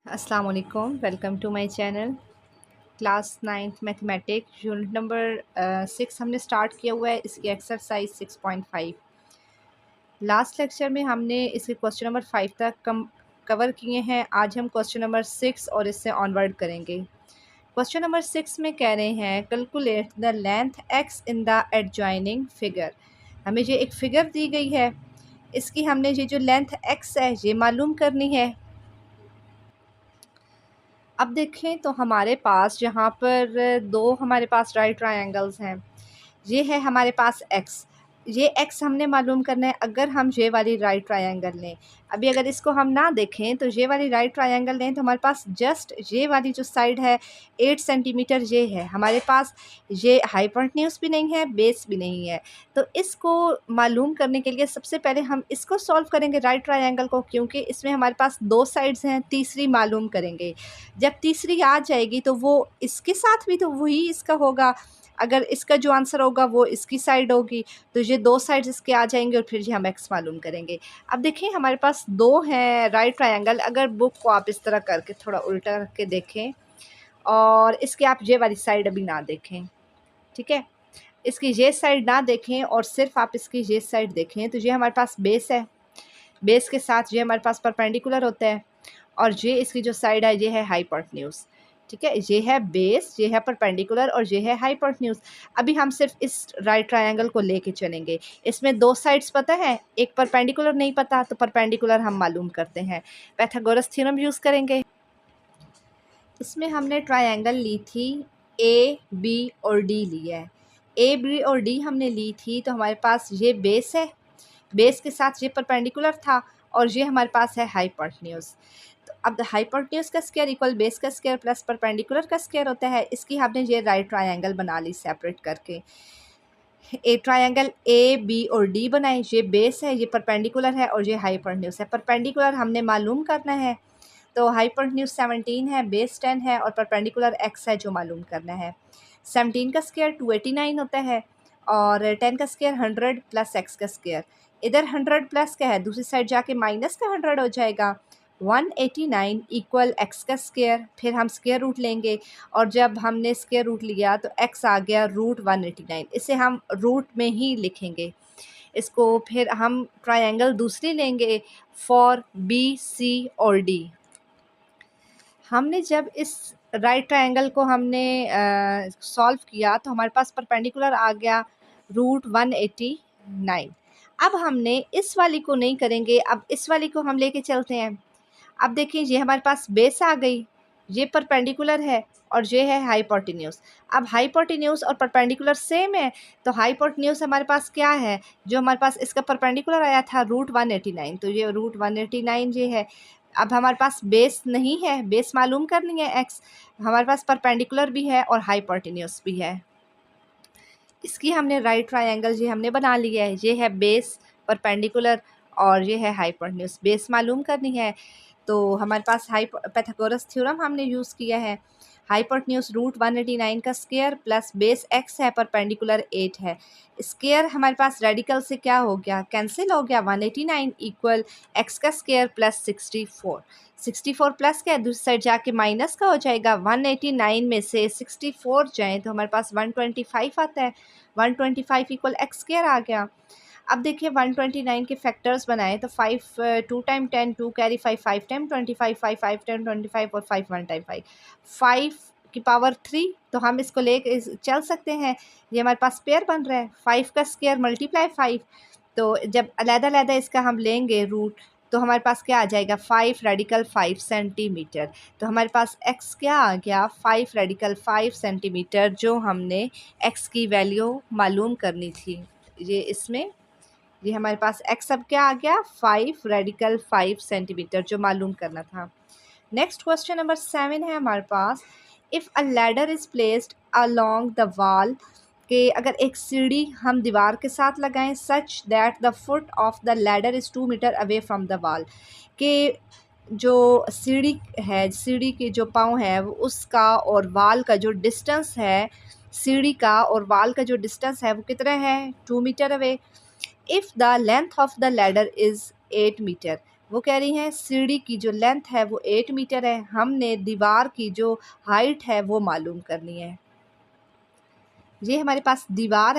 अस्सलाम वालेकुम, welcome to my channel. Class 9th mathematics unit number 6 हमने स्टार्ट किया हुआ है। इसकी एक्सरसाइज 6.5। लास्ट लेक्चर में हमने इसके क्वेश्चन नंबर 5 तक कवर किए हैं। आज हम क्वेश्चन नंबर 6 और इससे ऑनवर्ड करेंगे। क्वेश्चन नंबर 6 में कह रहे हैं calculate the length x in the adjoining figure. हमें ये एक फ़िगर दी गई है, इसकी हमने ये जो लेंथ एक्स है ये मालूम करनी है। अब देखें तो हमारे पास यहाँ पर दो हमारे पास राइट ट्रायंगल्स हैं। ये है हमारे पास एक्स, ये एक्स हमने मालूम करना है। अगर हम ये वाली राइट ट्रायंगल लें, अभी अगर इसको हम ना देखें तो ये वाली राइट ट्रायंगल लें तो हमारे पास जस्ट ये वाली जो साइड है 8 सेंटीमीटर ये है हमारे पास। ये हाइपोटेन्यूज भी नहीं है, बेस भी नहीं है। तो इसको मालूम करने के लिए सबसे पहले हम इसको सॉल्व करेंगे राइट ट्रायंगल को, क्योंकि इसमें हमारे पास दो साइड्स हैं। तीसरी मालूम करेंगे। जब तीसरी आ जाएगी तो वो इसके साथ भी तो वही इसका होगा। अगर इसका जो आंसर होगा वो इसकी साइड होगी, तो ये दो साइड्स इसके आ जाएंगे और फिर ये हम एक्स मालूम करेंगे। अब देखिए हमारे पास दो हैं राइट ट्रायंगल। अगर बुक को आप इस तरह करके थोड़ा उल्टा करके देखें और इसके आप ये वाली साइड अभी ना देखें, ठीक है, इसकी ये साइड ना देखें और सिर्फ आप इसकी ये साइड देखें, तो ये हमारे पास बेस है। बेस के साथ ये हमारे पास परपेंडिकुलर होता है और ये इसकी जो साइड है ये है हाइपोटेन्यूज। ठीक है, ये है बेस, ये है परपेंडिकुलर और ये है हाइपोटेन्यूज। अभी हम सिर्फ इस राइट ट्रायंगल को लेके चलेंगे। इसमें दो साइड्स पता है, एक परपेंडिकुलर नहीं पता, तो परपेंडिकुलर हम मालूम करते हैं, पाइथागोरस थ्योरम यूज़ करेंगे। इसमें हमने ट्रायंगल ली थी ए बी और डी लिया है। ए बी और डी हमने ली थी तो हमारे पास ये बेस है, बेस के साथ ये परपेंडिकुलर था और ये हमारे पास है हाइपोटेन्यूज। तो अब हाइपोटेन्यूज का स्क्वायर इक्वल बेस का स्क्वायर प्लस परपेंडिकुलर का स्क्वायर होता है। इसकी हमने ये राइट ट्रायंगल बना ली सेपरेट करके। ए ट्रायंगल ए बी और डी बनाए, ये बेस है, ये परपेंडिकुलर है और ये हाइपोटेन्यूज है। परपेंडिकुलर हमने मालूम करना है, तो हाइपोटेन्यूज 17 है, बेस 10 है और परपेंडिकुलर एक्स है जो मालूम करना है। 17 का स्क्वायर 289 होता है और 10 का स्क्वायर 100 प्लस एक्स का स्क्वायर। इधर 100 प्लस का है, दूसरी साइड जाके माइनस का 100 हो जाएगा। 189 इक्वल एक्स का स्क्वायर, फिर हम स्क्वायर रूट लेंगे और जब हमने स्क्वायर रूट लिया तो एक्स आ गया रूट 189। इसे हम रूट में ही लिखेंगे इसको। फिर हम ट्रायंगल दूसरी लेंगे फॉर बी सी और डी। हमने जब इस राइट ट्रायंगल को हमने सॉल्व किया तो हमारे पास परपेंडिकुलर आ गया रूट 189। अब हमने इस वाली को नहीं करेंगे, अब इस वाली को हम लेके चलते हैं। अब देखिए ये हमारे पास बेस आ गई, ये परपेंडिकुलर है और ये है हाइपोटेन्यूज। अब हाइपोटेन्यूज और परपेंडिकुलर सेम है, तो हाइपोटेन्यूज हमारे पास क्या है, जो हमारे पास इसका परपेंडिकुलर आया था रूट 189, तो ये रूट 189 ये है। अब हमारे पास बेस नहीं है, बेस मालूम करनी है एक्स, हमारे पास परपेंडिकुलर भी है और हाइपोटेन्यूज भी है। इसकी हमने राइट ट्रायंगल ये हमने बना लिया है। ये है बेस, परपेंडिकुलर और ये है हाइपोटेन्यूज। बेस मालूम करनी है तो हमारे पास पाइथागोरस थ्योरम हमने यूज़ किया है। हाइपोटेन्यूज रूट 189 का स्क्वायर प्लस बेस एक्स है, परपेंडिकुलर 8 है। स्क्वायर हमारे पास रेडिकल से क्या हो गया, कैंसिल हो गया। 189 इक्वल एक्स का स्क्वायर प्लस 64। 64 प्लस क्या है, दूसरी साइड जाके माइनस का हो जाएगा। 189 में से 64 जाएँ तो हमारे पास 125 आता है। 125 इक्वल एक्स स्क्वायर आ गया। अब देखिए 129 के फैक्टर्स बनाए तो 5 2 टाइम 10, 2 कैरी 5, 5 टाइम 25, 5 5 टाइम 25 और 5 1 टाइम 5, 5 की पावर 3। तो हम इसको ले चल सकते हैं, ये हमारे पास पेयर बन रहा है। 5 का स्क्वायर मल्टीप्लाई 5, तो जब अलग-अलग इसका हम लेंगे रूट तो हमारे पास क्या आ जाएगा, 5 रेडिकल 5 सेंटीमीटर। तो हमारे पास x क्या आ गया, 5 रेडिकल 5 सेंटीमीटर, जो हमने x की वैल्यू मालूम करनी थी। ये इसमें ये हमारे पास x अब क्या आ गया, 5 रेडिकल 5 सेंटीमीटर जो मालूम करना था। नेक्स्ट क्वेश्चन नंबर 7 है हमारे पास। If a ladder is placed along the wall, कि अगर एक सीढ़ी हम दीवार के साथ लगाएं such that the foot of the ladder is 2 metre away from the wall, कि जो सीढ़ी है, सीढ़ी के जो पाँव है वो उसका और वाल का जो डिस्टेंस है, सीढ़ी का और वाल का जो डिस्टेंस है वो कितना है, 2 metre away. If the length of the ladder is 8 metre, वो कह रही हैं सीढ़ी की जो लेंथ है वो 8 मीटर है, हमने दीवार की जो हाइट है वो मालूम करनी है। ये हमारे पास दीवार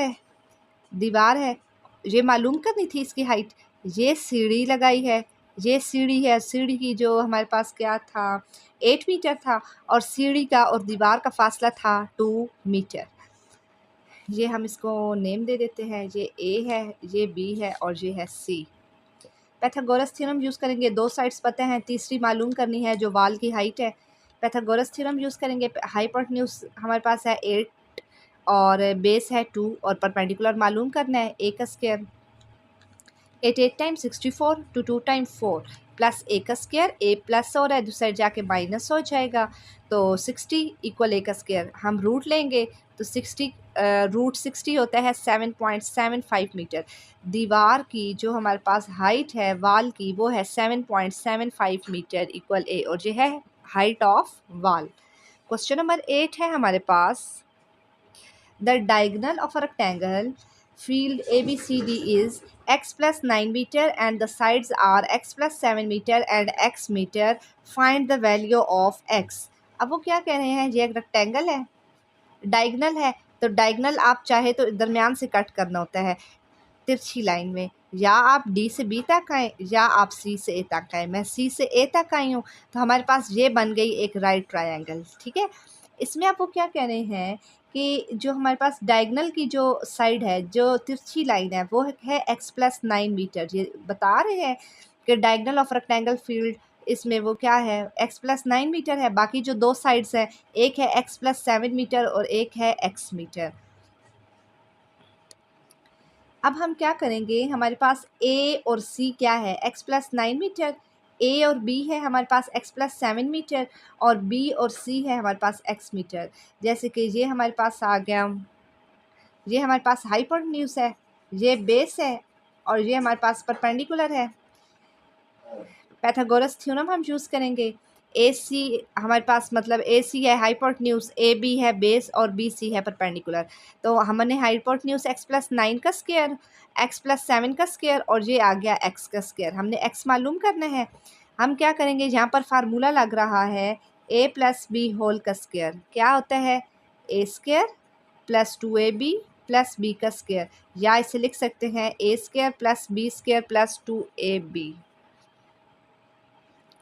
है, ये मालूम करनी थी इसकी हाइट। ये सीढ़ी लगाई है, ये सीढ़ी है, सीढ़ी की जो हमारे पास क्या था 8 मीटर था, और सीढ़ी का और दीवार का फासला था 2 मीटर। ये हम इसको नेम दे देते हैं, ये ए है, ये बी है और ये है सी। पैथागोरस थ्योरम यूज़ करेंगे, दो साइड्स पता हैं, तीसरी मालूम करनी है जो वाल की हाइट है। पैथागोरस थ्योरम यूज़ करेंगे, हाइपोटेन्यूज हमारे पास है 8 और बेस है 2 और परपेंडिकुलर मालूम करना है ए का स्क्वायर। 8 टाइम 64 2 टाइम 4 प्लस ए का स्क्वायर, ए प्लस हो रहा है दूसरी साइड जाके माइनस हो जाएगा, तो 60 इक्वल ए का स्क्वायर। हम रूट लेंगे तो 60 रूट 60 होता है 7.75 मीटर। दीवार की जो हमारे पास हाइट है वाल की वो है 7.75 मीटर इक्वल ए, और ये है height of wall. Question number 8 है हमारे पास, the diagonal of a rectangle field ABCD is x plus 9 meter and the sides are x plus 7 meter and x meter. Find the value of x. अब वो क्या कह रहे हैं, ये एक रेक्टेंगल है, डायगोनल है, तो डायगोनल आप चाहे तो दरमियान से कट करना होता है तिरछी लाइन में, या आप डी से बी तक आएँ या आप सी से ए तक आएँ। मैं सी से ए तक आई हूँ, तो हमारे पास ये बन गई एक राइट ट्रायंगल। ठीक है, इसमें आप वो क्या कह रहे हैं कि जो हमारे पास डायगोनल की जो साइड है, जो तिरछी लाइन है, वो है x प्लस 9 मीटर। ये बता रहे हैं कि डायगोनल ऑफ रेक्टेंगल फील्ड इसमें वो क्या है x प्लस 9 मीटर है। बाकी जो दो साइड्स हैं, एक है x प्लस 7 मीटर और एक है x मीटर। अब हम क्या करेंगे, हमारे पास a और c क्या है, x प्लस 9 मीटर, a और b है हमारे पास x प्लस 7 मीटर, और b और c है हमारे पास x मीटर। जैसे कि ये हमारे पास आ गया, ये हमारे पास हाइपोटेन्यूज है, ये बेस है और ये हमारे पास परपेंडिकुलर है। पैथागोरस थ्योरम हम यूज़ करेंगे, ए सी हमारे पास मतलब ए सी है हाइपोटेन्यूज, ए बी है बेस और बी सी है परपेंडिकुलर। तो हमने हाइपोटेन्यूज एक्स प्लस 9 का स्क्वायर, एक्स प्लस 7 का स्क्वायर और ये आ गया एक्स का स्क्वायर। हमने एक्स मालूम करना है। हम क्या करेंगे, यहाँ पर फार्मूला लग रहा है ए प्लस बी होल का स्क्वायर, क्या होता है A square plus 2ab plus B का स्क्वायर, या इसे लिख सकते हैं A square plus B square plus 2ab।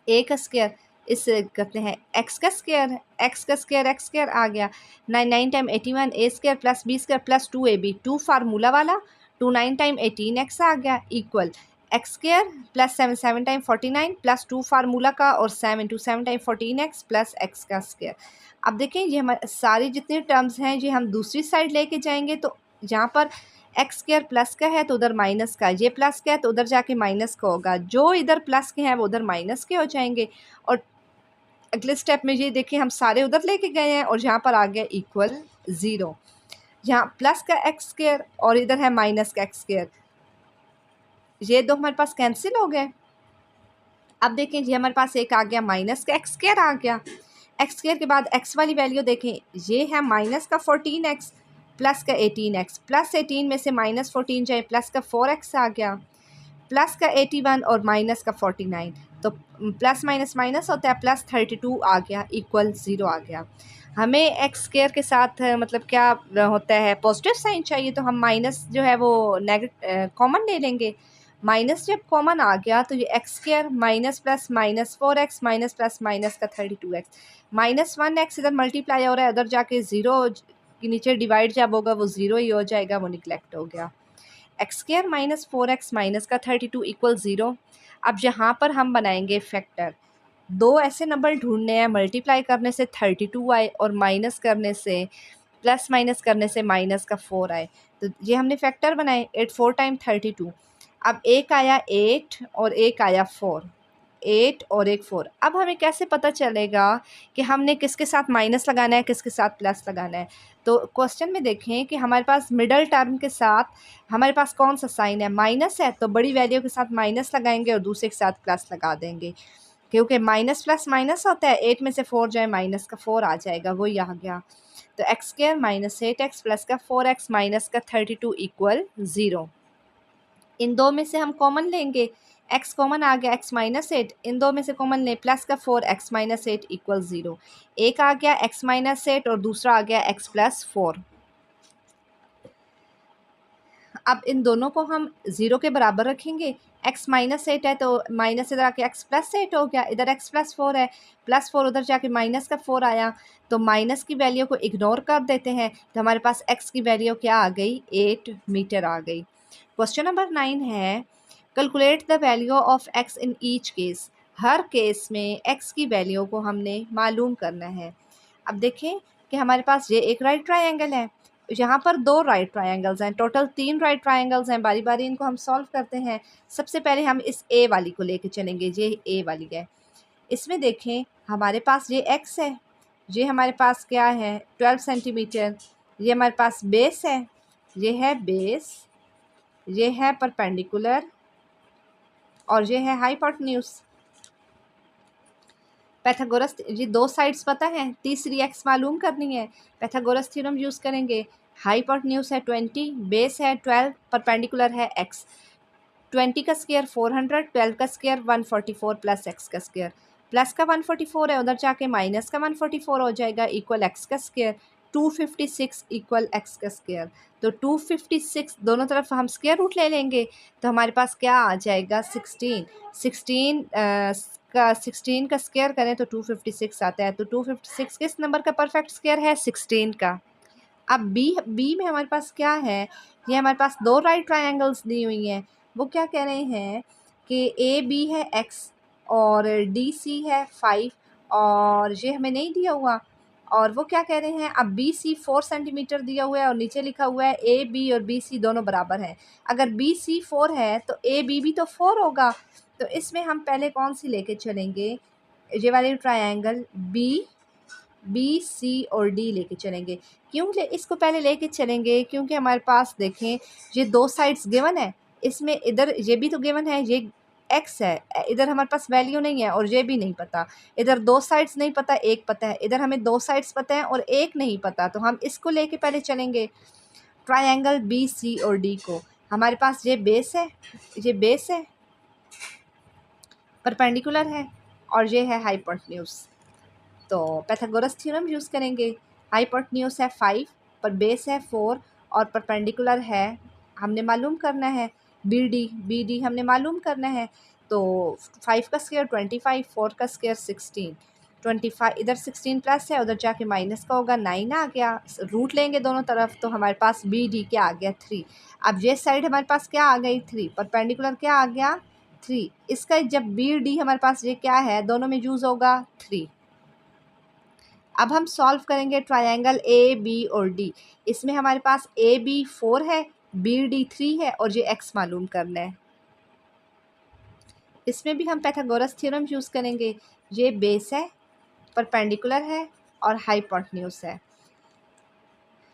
A का स्क्वायर इसे करते हैं एक्स का स्क्वायर, एक्स का स्क्वायर एक्स स्क्वायर आ गया 9 time 81 A square plus B square plus 2ab, 2 formula वाला, 2 9 टाइम 18 एक्स आ गया equal x square plus 7 7 time 49 plus 2 formula का और 7 2 7 टाइम 14 एक्स प्लस एक्स का स्क्वायर। अब देखें ये हमारे सारी जितने टर्म्स हैं ये हम दूसरी साइड लेके जाएंगे, तो यहाँ पर एक्स स्क्वायर प्लस का है तो उधर माइनस का, ये प्लस का है तो उधर जाके माइनस का होगा, जो इधर प्लस के हैं वो उधर माइनस के हो जाएंगे। और अगले स्टेप में ये देखिए हम सारे उधर लेके गए हैं और यहाँ पर आ गया इक्वल 0। यहाँ प्लस का एक्स स्क्वायर और इधर है माइनस का एक्स स्क्वायर, ये दो हमारे पास कैंसिल हो गए। अब देखें जी हमारे पास एक आ गया माइनस का एक्स स्क्वायर आ गया, एक्स स्क्वायर के बाद एक्स वाली वैल्यू देखें, ये है माइनस का 14x प्लस का 18x, प्लस 18 में से माइनस 14 जाए प्लस का 4x आ गया, प्लस का 81 और माइनस का 49, तो प्लस माइनस माइनस होता है, प्लस 32 आ गया इक्वल 0 आ गया। हमें एक्स स्क्वायर के साथ मतलब क्या होता है पॉजिटिव साइन चाहिए, तो हम माइनस जो है वो कॉमन ले लेंगे। माइनस जब कॉमन आ गया तो ये x square minus plus minus 4x minus plus minus का 32x, माइनस 1x इधर मल्टीप्लाई हो रहा है, उधर जाके 0 के नीचे डिवाइड जब होगा वो 0 ही हो जाएगा, वो निगलेक्ट हो गया। X square minus 4x minus का 32 इक्वल 0। अब यहाँ पर हम बनाएंगे फैक्टर, दो ऐसे नंबर ढूंढने हैं, मल्टीप्लाई करने से 32 आए और माइनस करने से प्लस माइनस करने से माइनस का 4 आए, तो ये हमने फैक्टर बनाए 8 4 टाइम 32। अब एक आया 8 और एक आया 4, 8 और एक 4। अब हमें कैसे पता चलेगा कि हमने किसके साथ माइनस लगाना है किसके साथ प्लस लगाना है, तो क्वेश्चन में देखें कि हमारे पास मिडल टर्म के साथ हमारे पास कौन सा साइन है, माइनस है, तो बड़ी वैल्यू के साथ माइनस लगाएंगे और दूसरे के साथ प्लस लगा देंगे, क्योंकि माइनस प्लस माइनस होता है, 8 में से 4 जाए माइनस का 4 आ जाएगा, वही आ गया। तो x square minus 8x plus का 4x माइनस का 32 इक्वल 0। इन दो में से हम कॉमन लेंगे, x कॉमन आ गया, x माइनस 8, इन दो में से कॉमन ले, प्लस का 4 x माइनस 8 इक्वल 0। एक आ गया x माइनस 8 और दूसरा आ गया x प्लस 4। अब इन दोनों को हम 0 के बराबर रखेंगे। x माइनस 8 है तो माइनस इधर आके x प्लस 8 हो गया, इधर x प्लस 4 है, प्लस 4 उधर जाके माइनस का 4 आया, तो माइनस की वैल्यू को इग्नोर कर देते हैं, तो हमारे पास x की वैल्यू क्या आ गई, 8 मीटर आ गई। क्वेश्चन नंबर 9 है, calculate the value of x in each case. Her case में x की वैल्यू को हमने मालूम करना है। अब देखें कि हमारे पास ये एक राइट ट्रायंगल है, यहाँ पर दो राइट ट्रायंगल्स हैं, टोटल 3 राइट ट्रायंगल्स हैं। बारी बारी इनको हम सॉल्व करते हैं। सबसे पहले हम इस ए वाली को लेके चलेंगे, ये ए वाली है। इसमें देखें हमारे पास ये एक्स है, ये हमारे पास क्या है 12 सेंटीमीटर, ये हमारे पास बेस है, ये है बेस, ये है परपेंडिकुलर और ये है हाइपोटेन्यूज। पैथागोरस, ये दो साइड्स पता है, तीसरी एक्स मालूम करनी है, पैथागोरस थ्योरम यूज़ करेंगे। हाइपोटेन्यूज है 20, बेस है 12, परपेंडिकुलर है x। 20 का स्क्वायर 400, 12 का स्क्वायर 144 प्लस x का स्क्वायर। प्लस का 144 है, उधर जाके माइनस का 144 हो जाएगा, इक्वल x का स्क्वायर। 256 इक्वल x का स्क्वायर। तो 256 दोनों तरफ हम स्क्वायर रूट ले लेंगे, तो हमारे पास क्या आ जाएगा 16 का स्क्वायर करें तो 256 आता है। तो 256 किस नंबर का परफेक्ट स्क्वायर है, 16 का। अब बी में हमारे पास क्या है, ये हमारे पास दो राइट ट्रायंगल्स दी हुई हैं। वो क्या कह रहे हैं कि ए बी है x और डी सी है 5, और ये हमें नहीं दिया हुआ। और वो क्या कह रहे हैं, अब बी सी 4 सेंटीमीटर दिया हुआ है और नीचे लिखा हुआ है ए बी और बी सी दोनों बराबर हैं। अगर बी सी 4 है तो ए बी भी तो 4 होगा। तो इसमें हम पहले कौन सी लेके चलेंगे, ये वाली ट्रायंगल बी सी और डी लेके चलेंगे। क्यों इसको पहले लेके चलेंगे, क्योंकि हमारे पास देखें ये दो साइड्स गिवन है, इसमें इधर ये भी तो गिवन है, ये एक्स है, इधर हमारे पास वैल्यू नहीं है और ये भी नहीं पता। इधर दो साइड्स नहीं पता, एक पता है, इधर हमें दो साइड्स पता है और एक नहीं पता, तो हम इसको लेके पहले चलेंगे ट्रायंगल बी सी और डी को। हमारे पास ये बेस है, परपेंडिकुलर है और ये है हाइपोटेन्यूज। तो पैथागोरस थ्योरम यूज़ करेंगे। हाइपोटेन्यूज है 5 पर बेस है 4 और परपेंडिकुलर है हमने मालूम करना है, बी डी हमने मालूम करना है। तो 5 का स्क्वायर 25, 4 का स्क्वायर 16, 25 इधर 16 प्लस है, उधर जाके माइनस का होगा, 9 आ गया। रूट लेंगे दोनों तरफ, तो हमारे पास बी डी क्या आ गया 3। अब ये साइड हमारे पास क्या आ गई 3, परपेंडिकुलर क्या आ गया 3। इसका जब बी डी हमारे पास ये क्या है, दोनों में यूज़ होगा 3। अब हम सॉल्व करेंगे ट्रायंगल ए बी और डी। इसमें हमारे पास ए बी 4 है, बी डी 3 है और ये एक्स मालूम करना है। इसमें भी हम पैथागोरस थ्योरम यूज़ करेंगे। ये बेस है, परपेंडिकुलर है और हाइपोटेन्यूज है।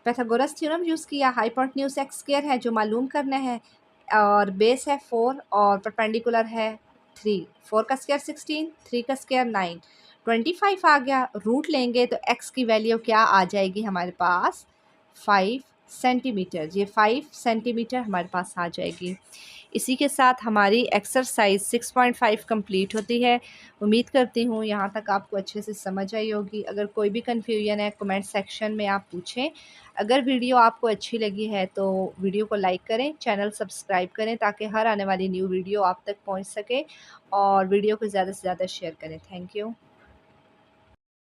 पैथागोरस थ्योरम यूज़ किया, हाइपोटेन्यूज एक्स स्क्वायर है जो मालूम करना है, और बेस है 4 और परपेंडिकुलर है 3। 4 का स्क्वायर 16, 3 का स्क्वायर 9, 25 आ गया। रूट लेंगे तो x की वैल्यू क्या आ जाएगी हमारे पास 5 सेंटीमीटर। ये 5 सेंटीमीटर हमारे पास आ जाएगी। इसी के साथ हमारी एक्सरसाइज 6.5 कंप्लीट होती है। उम्मीद करती हूँ यहाँ तक आपको अच्छे से समझ आई होगी। अगर कोई भी कन्फ्यूजन है कमेंट सेक्शन में आप पूछें। अगर वीडियो आपको अच्छी लगी है तो वीडियो को लाइक करें, चैनल सब्सक्राइब करें ताकि हर आने वाली न्यू वीडियो आप तक पहुँच सके, और वीडियो को ज़्यादा से ज़्यादा शेयर करें। Thank you.